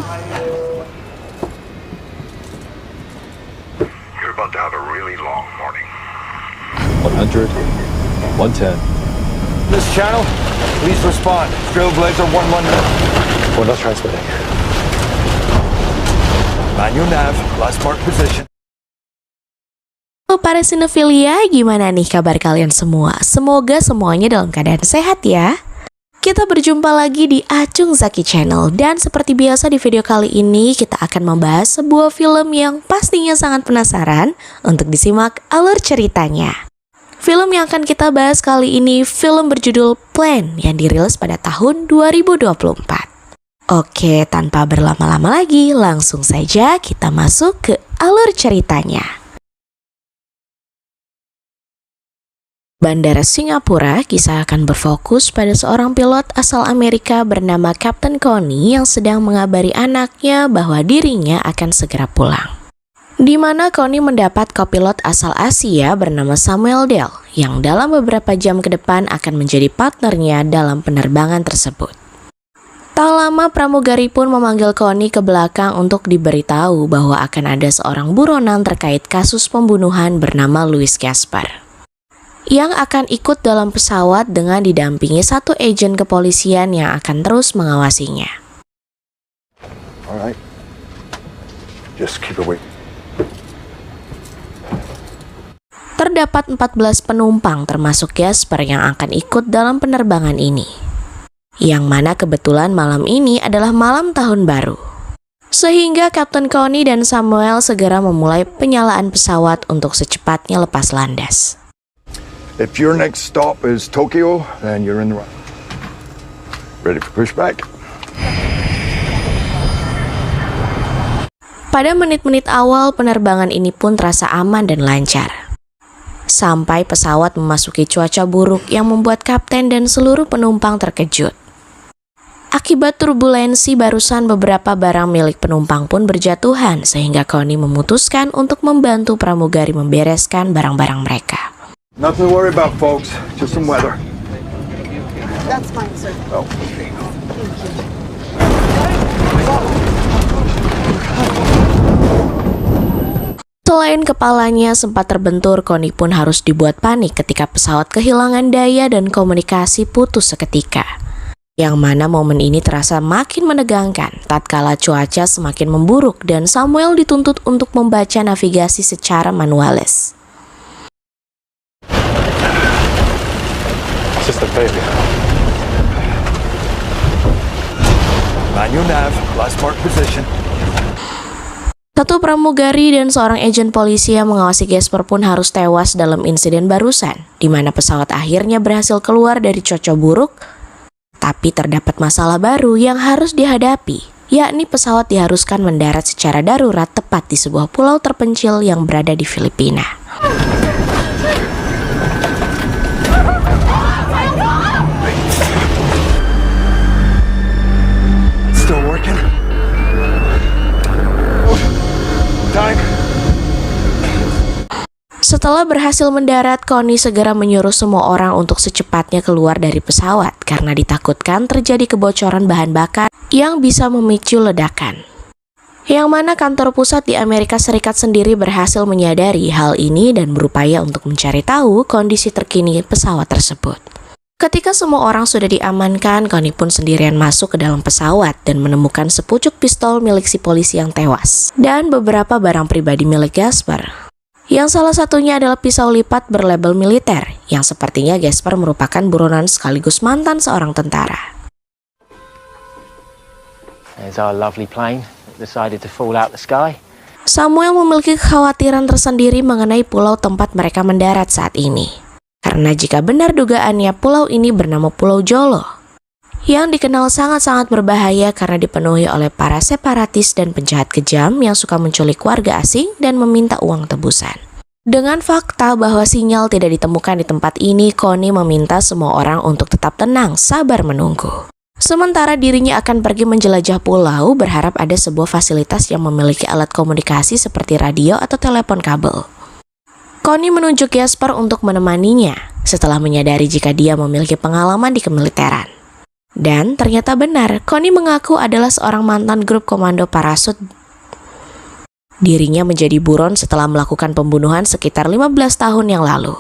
You're about to have a really long morning. 100, 110. This channel, please respond. Trailblazer 119. We're not transmitting. Manual nav, last mark position. Halo para sinefilia, gimana nih kabar kalian semua? Semoga semuanya dalam keadaan sehat ya. Kita berjumpa lagi di Acung Zaki Channel. Dan seperti biasa di video kali ini kita akan membahas sebuah film yang pastinya sangat penasaran untuk disimak alur ceritanya. Film yang akan kita bahas kali ini film berjudul Plan yang dirilis pada tahun 2024. Oke, tanpa berlama-lama lagi, langsung saja kita masuk ke alur ceritanya. Bandara Singapura, kisah akan berfokus pada seorang pilot asal Amerika bernama Kapten Connie yang sedang mengabari anaknya bahwa dirinya akan segera pulang. Di mana Connie mendapat kopilot asal Asia bernama Samuel Dell yang dalam beberapa jam ke depan akan menjadi partnernya dalam penerbangan tersebut. Tak lama pramugari pun memanggil Connie ke belakang untuk diberitahu bahwa akan ada seorang buronan terkait kasus pembunuhan bernama Louis Gaspar yang akan ikut dalam pesawat dengan didampingi satu agen kepolisian yang akan terus mengawasinya. All right. Just keep it wait. Terdapat 14 penumpang termasuk Gaspar yang akan ikut dalam penerbangan ini. Yang mana kebetulan malam ini adalah malam tahun baru. Sehingga Kapten Connie dan Samuel segera memulai penyalaan pesawat untuk secepatnya lepas landas. If your next stop is Tokyo, then you're in the right. Ready for pushback? Pada menit-menit awal penerbangan ini pun terasa aman dan lancar. Sampai pesawat memasuki cuaca buruk yang membuat kapten dan seluruh penumpang terkejut. Akibat turbulensi barusan beberapa barang milik penumpang pun berjatuhan sehingga Connie memutuskan untuk membantu pramugari membereskan barang-barang mereka. Nothing to worry about, folks. Just some weather. That's fine, sir. Oh. Selain kepalanya sempat terbentur, Connie pun harus dibuat panik ketika pesawat kehilangan daya dan komunikasi putus seketika. Yang mana momen ini terasa makin menegangkan tatkala cuaca semakin memburuk dan Samuel dituntut untuk membaca navigasi secara manualis. System failure. Manual nav, last mark position. Satu pramugari dan seorang agen polisi yang mengawasi Gaspar pun harus tewas dalam insiden barusan, di mana pesawat akhirnya berhasil keluar dari cuaca buruk, tapi terdapat masalah baru yang harus dihadapi, yakni pesawat diharuskan mendarat secara darurat tepat di sebuah pulau terpencil yang berada di Filipina. Still working? Time. Setelah berhasil mendarat, Connie segera menyuruh semua orang untuk secepatnya keluar dari pesawat karena ditakutkan terjadi kebocoran bahan bakar yang bisa memicu ledakan. Yang mana kantor pusat di Amerika Serikat sendiri berhasil menyadari hal ini dan berupaya untuk mencari tahu kondisi terkini pesawat tersebut. Ketika semua orang sudah diamankan, Connie pun sendirian masuk ke dalam pesawat dan menemukan sepucuk pistol milik si polisi yang tewas dan beberapa barang pribadi milik Gaspar. Yang salah satunya adalah pisau lipat berlabel militer yang sepertinya Gaspar merupakan buronan sekaligus mantan seorang tentara. There's our lovely plane that decided to fall out the sky. Samuel memiliki kekhawatiran tersendiri mengenai pulau tempat mereka mendarat saat ini. Karena jika benar dugaannya, pulau ini bernama Pulau Jolo, yang dikenal sangat-sangat berbahaya karena dipenuhi oleh para separatis dan penjahat kejam yang suka menculik warga asing dan meminta uang tebusan. Dengan fakta bahwa sinyal tidak ditemukan di tempat ini, Connie meminta semua orang untuk tetap tenang, sabar menunggu. Sementara dirinya akan pergi menjelajah pulau, berharap ada sebuah fasilitas yang memiliki alat komunikasi seperti radio atau telepon kabel. Connie menunjuk Gaspar untuk menemaninya setelah menyadari jika dia memiliki pengalaman di kemiliteran. Dan ternyata benar, Connie mengaku adalah seorang mantan grup komando parasut. Dirinya menjadi buron setelah melakukan pembunuhan sekitar 15 tahun yang lalu.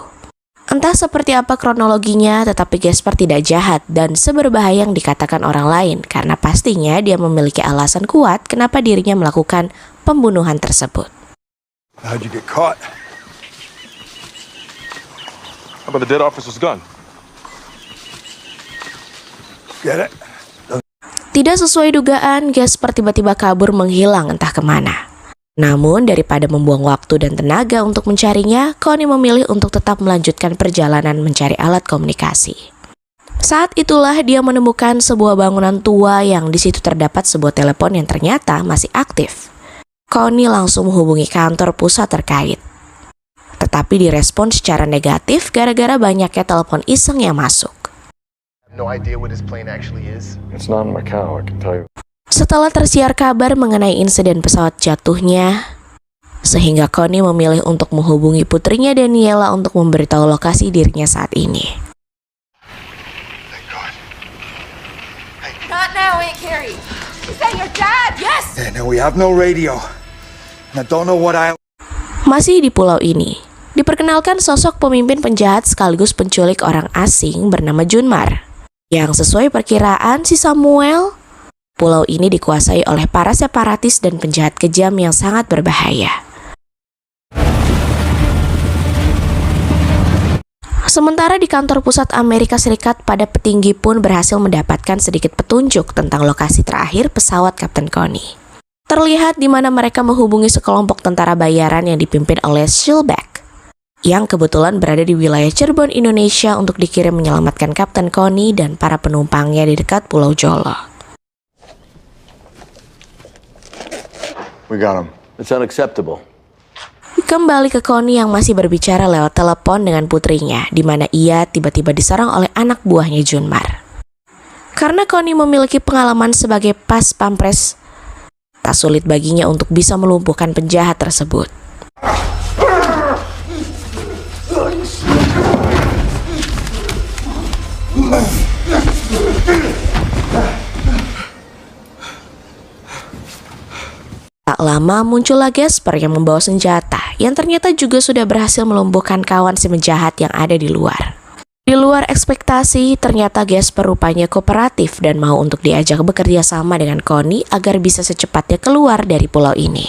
Entah seperti apa kronologinya, tetapi Gasper tidak jahat dan seberbahaya yang dikatakan orang lain karena pastinya dia memiliki alasan kuat kenapa dirinya melakukan pembunuhan tersebut. How'd you get caught? How about the dead officer's gun? Get it? Tidak sesuai dugaan, Gasper tiba-tiba kabur menghilang entah kemana. Namun daripada membuang waktu dan tenaga untuk mencarinya, Connie memilih untuk tetap melanjutkan perjalanan mencari alat komunikasi. Saat itulah dia menemukan sebuah bangunan tua yang di situ terdapat sebuah telepon yang ternyata masih aktif. Connie langsung menghubungi kantor pusat terkait. Tetapi direspon secara negatif gara-gara banyaknya telepon iseng yang masuk. No idea what his plane actually is. It's not in Macau, I can tell you. Setelah tersiar kabar mengenai insiden pesawat jatuhnya, sehingga Connie memilih untuk menghubungi putrinya Daniela untuk memberitahu lokasi dirinya saat ini. Not now, Aunt Carrie. Is that your dad? Yes! And we have no radio. And I don't know what Masih di pulau ini, diperkenalkan sosok pemimpin penjahat sekaligus penculik orang asing bernama Junmar. Yang sesuai perkiraan si Samuel, pulau ini dikuasai oleh para separatis dan penjahat kejam yang sangat berbahaya. Sementara di kantor pusat Amerika Serikat, para petinggi pun berhasil mendapatkan sedikit petunjuk tentang lokasi terakhir pesawat Kapten Connie. Terlihat di mana mereka menghubungi sekelompok tentara bayaran yang dipimpin oleh Shilback, yang kebetulan berada di wilayah Cirebon, Indonesia untuk dikirim menyelamatkan Kapten Connie dan para penumpangnya di dekat Pulau Jolo. We got him. It's unacceptable. Kembali ke Connie yang masih berbicara lewat telepon dengan putrinya, di mana ia tiba-tiba diserang oleh anak buahnya Junmar. Karena Connie memiliki pengalaman sebagai pas pampres, tak sulit baginya untuk bisa melumpuhkan penjahat tersebut. Tak lama muncullah Gasper yang membawa senjata yang ternyata juga sudah berhasil melumpuhkan kawan si penjahat yang ada di luar. Di luar ekspektasi, ternyata Gasper rupanya kooperatif dan mau untuk diajak bekerja sama dengan Connie agar bisa secepatnya keluar dari pulau ini.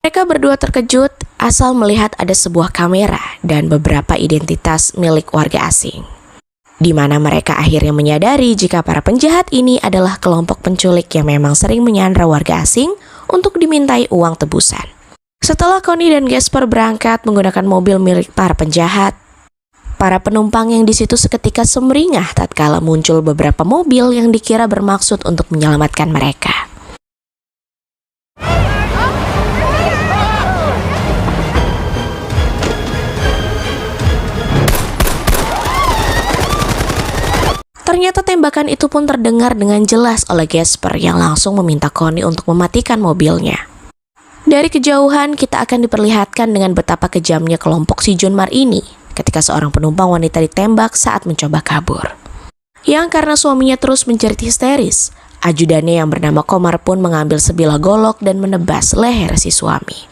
Mereka berdua terkejut asal melihat ada sebuah kamera dan beberapa identitas milik warga asing, di mana mereka akhirnya menyadari jika para penjahat ini adalah kelompok penculik yang memang sering menyandra warga asing untuk dimintai uang tebusan. Setelah Connie dan Gasper berangkat menggunakan mobil milik para penjahat, para penumpang yang di situ seketika sumringah tatkala muncul beberapa mobil yang dikira bermaksud untuk menyelamatkan mereka. Ternyata tembakan itu pun terdengar dengan jelas oleh Gasper yang langsung meminta Connie untuk mematikan mobilnya. Dari kejauhan kita akan diperlihatkan dengan betapa kejamnya kelompok si Junmar ini ketika seorang penumpang wanita ditembak saat mencoba kabur. Yang karena suaminya terus menjerit histeris, ajudannya yang bernama Komar pun mengambil sebilah golok dan menebas leher si suami.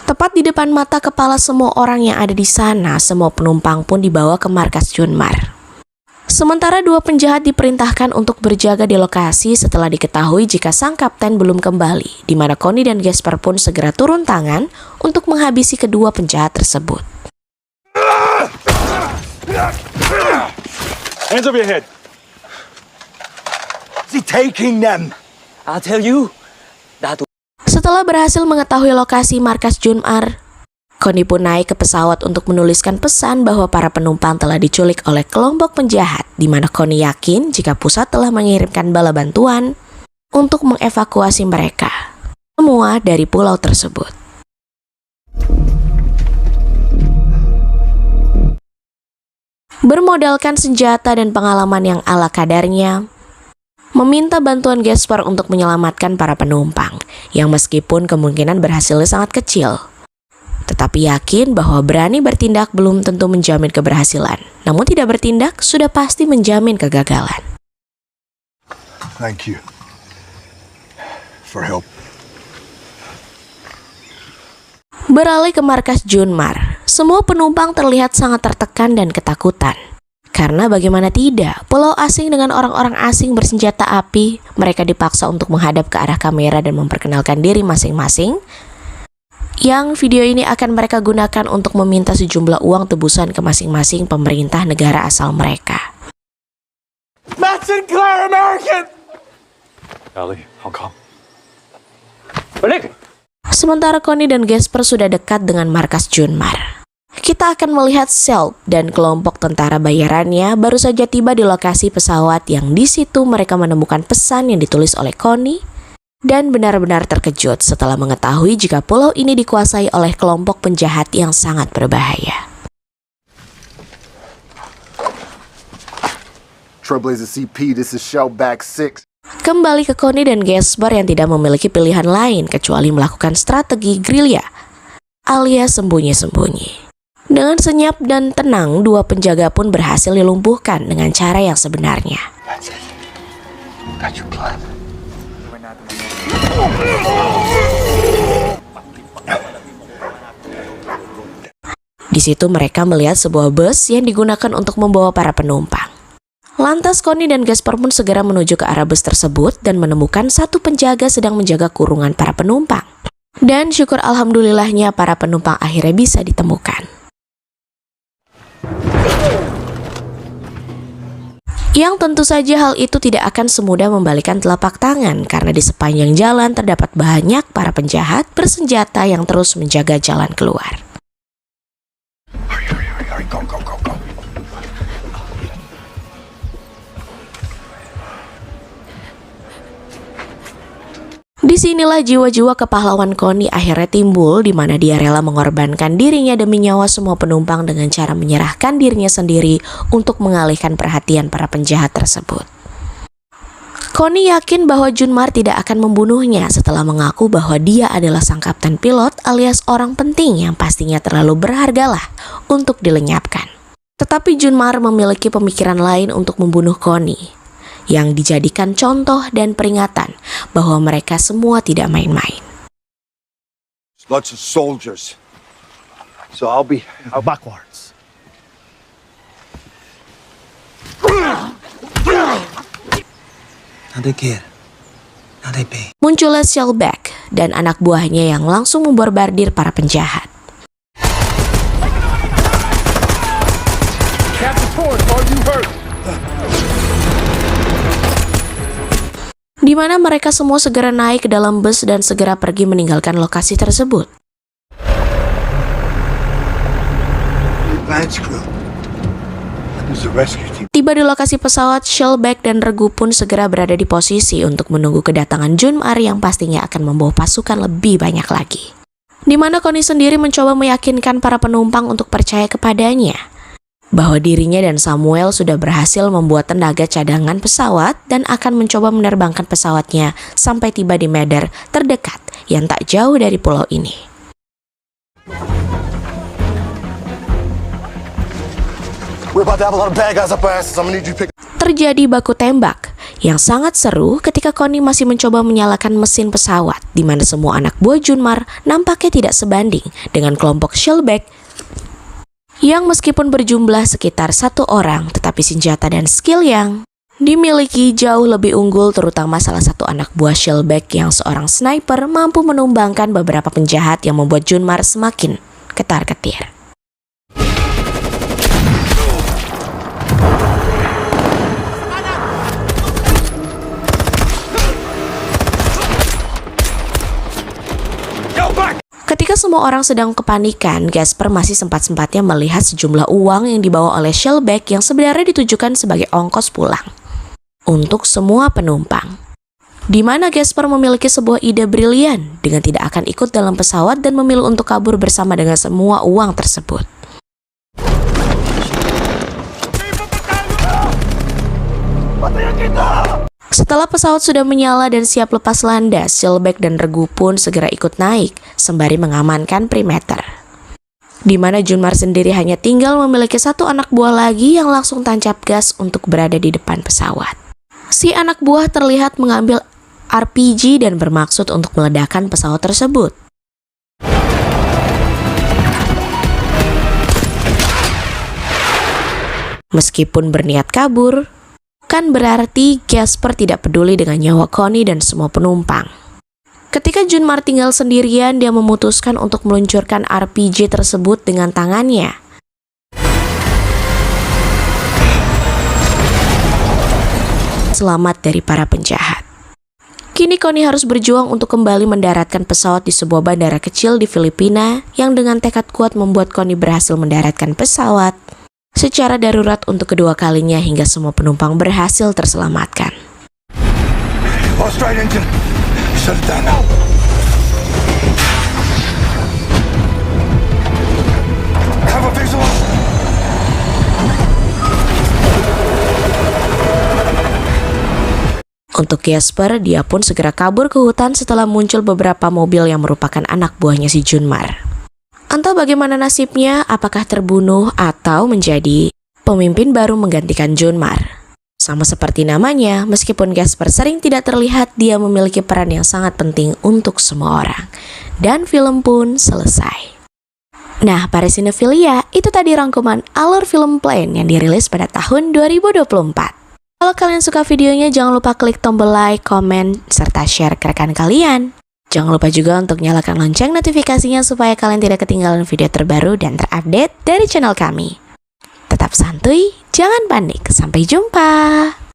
Tepat di depan mata kepala semua orang yang ada di sana, semua penumpang pun dibawa ke markas Junmar. Sementara dua penjahat diperintahkan untuk berjaga di lokasi setelah diketahui jika sang kapten belum kembali, di mana Connie dan Gasper pun segera turun tangan untuk menghabisi kedua penjahat tersebut. Hands over your head. Is he taking them? I'll tell you. That Setelah berhasil mengetahui lokasi markas Junmar, Connie pun naik ke pesawat untuk menuliskan pesan bahwa para penumpang telah diculik oleh kelompok penjahat, di mana Connie yakin jika pusat telah mengirimkan bala bantuan untuk mengevakuasi mereka semua dari pulau tersebut. Bermodalkan senjata dan pengalaman yang ala kadarnya, meminta bantuan Gasper untuk menyelamatkan para penumpang, yang meskipun kemungkinan berhasilnya sangat kecil. Tetapi yakin bahwa berani bertindak belum tentu menjamin keberhasilan, namun tidak bertindak sudah pasti menjamin kegagalan. Thank you for help. Beralih ke markas Junmar, semua penumpang terlihat sangat tertekan dan ketakutan. Karena bagaimana tidak, pulau asing dengan orang-orang asing bersenjata api, mereka dipaksa untuk menghadap ke arah kamera dan memperkenalkan diri masing-masing. Yang video ini akan mereka gunakan untuk meminta sejumlah uang tebusan ke masing-masing pemerintah negara asal mereka. Matt Sinclair, American! Ellie, Hong Kong. Balik! Sementara Connie dan Gasper sudah dekat dengan markas Junmar. Kita akan melihat Selb dan kelompok tentara bayarannya baru saja tiba di lokasi pesawat yang di situ mereka menemukan pesan yang ditulis oleh Connie dan benar-benar terkejut setelah mengetahui jika pulau ini dikuasai oleh kelompok penjahat yang sangat berbahaya. Trailblazer CP, this is Shellback 6. Kembali ke Connie dan Gasper yang tidak memiliki pilihan lain kecuali melakukan strategi gerilya alias sembunyi-sembunyi. Dengan senyap dan tenang, dua penjaga pun berhasil dilumpuhkan dengan cara yang sebenarnya. That's it. Got your plan. Di situ mereka melihat sebuah bus yang digunakan untuk membawa para penumpang. Lantas Connie dan Gasper pun segera menuju ke arah bus tersebut dan menemukan satu penjaga sedang menjaga kurungan para penumpang. Dan syukur alhamdulillahnya para penumpang akhirnya bisa ditemukan. Yang tentu saja hal itu tidak akan semudah membalikan telapak tangan karena di sepanjang jalan terdapat banyak para penjahat bersenjata yang terus menjaga jalan keluar. Hurry, go. Disinilah jiwa-jiwa kepahlawan Connie akhirnya timbul di mana dia rela mengorbankan dirinya demi nyawa semua penumpang dengan cara menyerahkan dirinya sendiri untuk mengalihkan perhatian para penjahat tersebut. Connie yakin bahwa Junmar tidak akan membunuhnya setelah mengaku bahwa dia adalah sang kapten pilot alias orang penting yang pastinya terlalu berhargalah untuk dilenyapkan. Tetapi Junmar memiliki pemikiran lain untuk membunuh Connie, yang dijadikan contoh dan peringatan bahwa mereka semua tidak main-main. Lots of soldiers. So I'll be Backwards. Now they care. Now they pay. Muncullah Shellback dan anak buahnya yang langsung memborbardir para penjahat. Captain Torres, are you hurt? Di mana mereka semua segera naik ke dalam bus dan segera pergi meninggalkan lokasi tersebut. Lance crew. There's a rescue team. Tiba di lokasi pesawat, Shellback dan Regu pun segera berada di posisi untuk menunggu kedatangan Junmar yang pastinya akan membawa pasukan lebih banyak lagi. Di mana Connie sendiri mencoba meyakinkan para penumpang untuk percaya kepadanya bahwa dirinya dan Samuel sudah berhasil membuat tenaga cadangan pesawat dan akan mencoba menerbangkan pesawatnya sampai tiba di medan terdekat yang tak jauh dari pulau ini. We're about to have a lot of bad guys up our asses. I'm gonna need you to pick. Terjadi baku tembak yang sangat seru ketika Connie masih mencoba menyalakan mesin pesawat di mana semua anak buah Junmar nampaknya tidak sebanding dengan kelompok Shellback yang meskipun berjumlah sekitar 1 orang, tetapi senjata dan skill yang dimiliki jauh lebih unggul, terutama salah satu anak buah Shellback yang seorang sniper mampu menumbangkan beberapa penjahat yang membuat Junmar semakin ketar-ketir. Ketika semua orang sedang kepanikan, Gasper masih sempat-sempatnya melihat sejumlah uang yang dibawa oleh Shellback yang sebenarnya ditujukan sebagai ongkos pulang untuk semua penumpang. Di mana Gasper memiliki sebuah ide brilian dengan tidak akan ikut dalam pesawat dan memilih untuk kabur bersama dengan semua uang tersebut. Setelah pesawat sudah menyala dan siap lepas landas, Silbeck dan Regu pun segera ikut naik, sembari mengamankan perimeter. Di mana Junmar sendiri hanya tinggal memiliki satu anak buah lagi yang langsung tancap gas untuk berada di depan pesawat. Si anak buah terlihat mengambil RPG dan bermaksud untuk meledakkan pesawat tersebut. Meskipun berniat kabur, kan berarti Gasper tidak peduli dengan nyawa Connie dan semua penumpang. Ketika Junmar tinggal sendirian, dia memutuskan untuk meluncurkan RPG tersebut dengan tangannya. Selamat dari para penjahat. Kini Connie harus berjuang untuk kembali mendaratkan pesawat di sebuah bandara kecil di Filipina yang dengan tekad kuat membuat Connie berhasil mendaratkan pesawat secara darurat untuk kedua kalinya hingga semua penumpang berhasil terselamatkan. Lost right engine. Shut it down now. Have a visual. Untuk Gasper, dia pun segera kabur ke hutan setelah muncul beberapa mobil yang merupakan anak buahnya si Junmar. Entah bagaimana nasibnya, apakah terbunuh atau menjadi pemimpin baru menggantikan Junmar. Sama seperti namanya, meskipun Gasper sering tidak terlihat, dia memiliki peran yang sangat penting untuk semua orang. Dan film pun selesai. Nah, para sinefilia, itu tadi rangkuman alur film Plane yang dirilis pada tahun 2024. Kalau kalian suka videonya, jangan lupa klik tombol like, komen, serta share ke rekan kalian. Jangan lupa juga untuk nyalakan lonceng notifikasinya supaya kalian tidak ketinggalan video terbaru dan terupdate dari channel kami. Tetap santuy, jangan panik. Sampai jumpa.